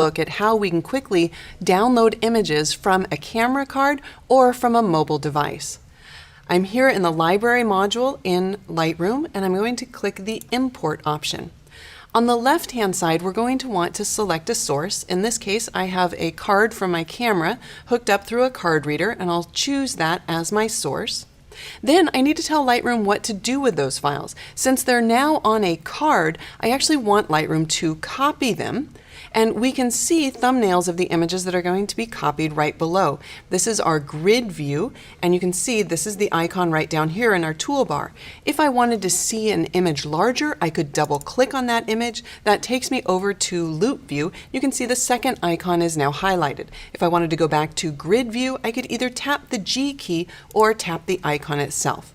look at how we can quickly download images from a camera card or from a mobile device. I'm here in the Library module in Lightroom, and I'm going to click the Import option. On the left-hand side, we're going to want to select a source. In this case, I have a card from my camera hooked up through a card reader, and I'll choose that as my source. Then I need to tell Lightroom what to do with those files. Since they're now on a card, I actually want Lightroom to copy them. And we can see thumbnails of the images that are going to be copied right below. This is our grid view, and you can see this is the icon right down here in our toolbar. If I wanted to see an image larger, I could double click on that image. That takes me over to loop view. You can see the second icon is now highlighted. If I wanted to go back to grid view, I could either tap the G key or tap the icon itself.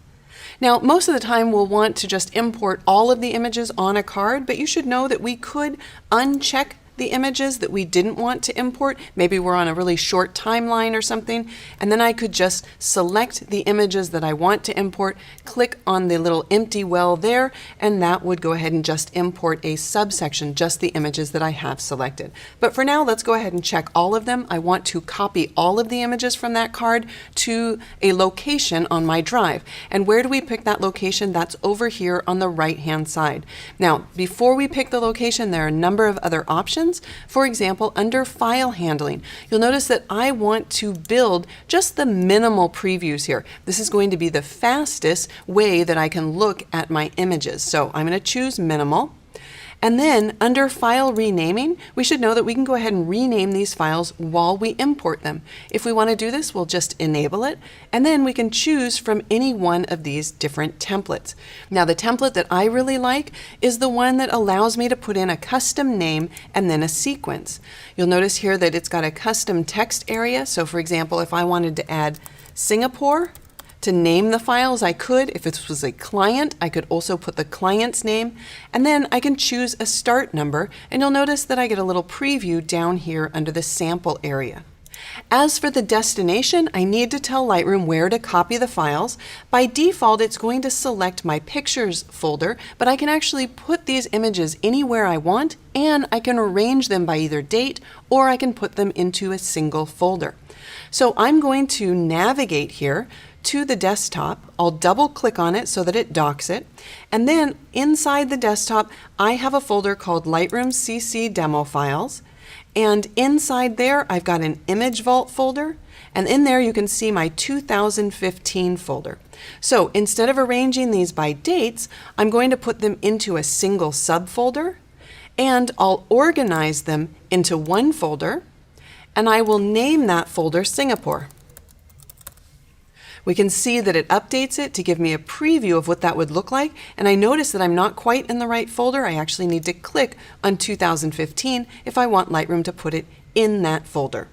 Now, most of the time we'll want to just import all of the images on a card, but you should know that we could uncheck the images that we didn't want to import. Maybe we're on a really short timeline or something, and then I could just select the images that I want to import, click on the little empty well there, and that would go ahead and just import a subsection, just the images that I have selected. But for now, let's go ahead and check all of them. I want to copy all of the images from that card to a location on my drive. And where do we pick that location? That's over here on the right-hand side. Now, before we pick the location, there are a number of other options. For example, under File Handling, you'll notice that I want to build just the minimal previews here. This is going to be the fastest way that I can look at my images. So I'm going to choose Minimal. And then under File Renaming, we should know that we can go ahead and rename these files while we import them. If we want to do this, we'll just enable it, and then we can choose from any one of these different templates. Now, the template that I really like is the one that allows me to put in a custom name and then a sequence. You'll notice here that it's got a custom text area. So for example, if I wanted to add Singapore, to name the files, I could. If this was a client, I could also put the client's name, and then I can choose a start number, and you'll notice that I get a little preview down here under the sample area. As for the destination, I need to tell Lightroom where to copy the files. By default, it's going to select my pictures folder, but I can actually put these images anywhere I want, and I can arrange them by either date, or I can put them into a single folder. So I'm going to navigate here to the desktop. I'll double click on it so that it docks it. And then inside the desktop, I have a folder called Lightroom CC Demo Files. And inside there, I've got an Image Vault folder. And in there, you can see my 2015 folder. So instead of arranging these by dates, I'm going to put them into a single subfolder. And I'll organize them into one folder. And I will name that folder Singapore. We can see that it updates it to give me a preview of what that would look like, and I notice that I'm not quite in the right folder. I actually need to click on 2015 if I want Lightroom to put it in that folder.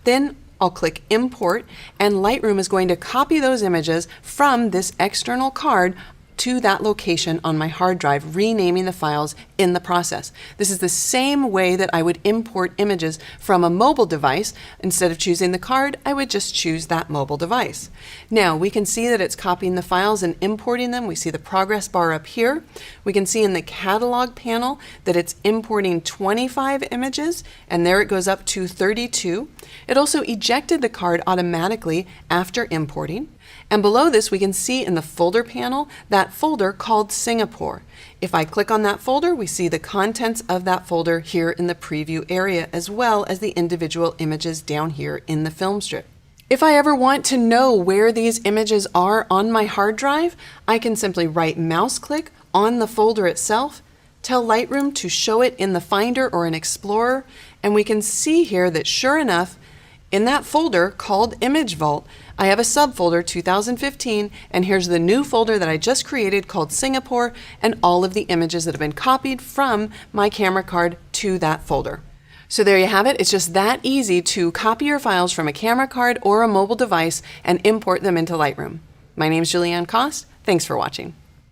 Then I'll click Import, and Lightroom is going to copy those images from this external card to that location on my hard drive, renaming the files in the process. This is the same way that I would import images from a mobile device. Instead of choosing the card, I would just choose that mobile device. Now we can see that it's copying the files and importing them. We see the progress bar up here. We can see in the catalog panel that it's importing 25 images, and there it goes up to 32. It also ejected the card automatically after importing. And below this, we can see in the folder panel that folder called Singapore. If I click on that folder, we see the contents of that folder here in the preview area, as well as the individual images down here in the film strip. If I ever want to know where these images are on my hard drive, I can simply right mouse click on the folder itself, tell Lightroom to show it in the Finder or in Explorer, and we can see here that sure enough, in that folder called Image Vault, I have a subfolder 2015, and here's the new folder that I just created called Singapore, and all of the images that have been copied from my camera card to that folder. So there you have it. It's just that easy to copy your files from a camera card or a mobile device and import them into Lightroom. My name is Julianne Kost. Thanks for watching.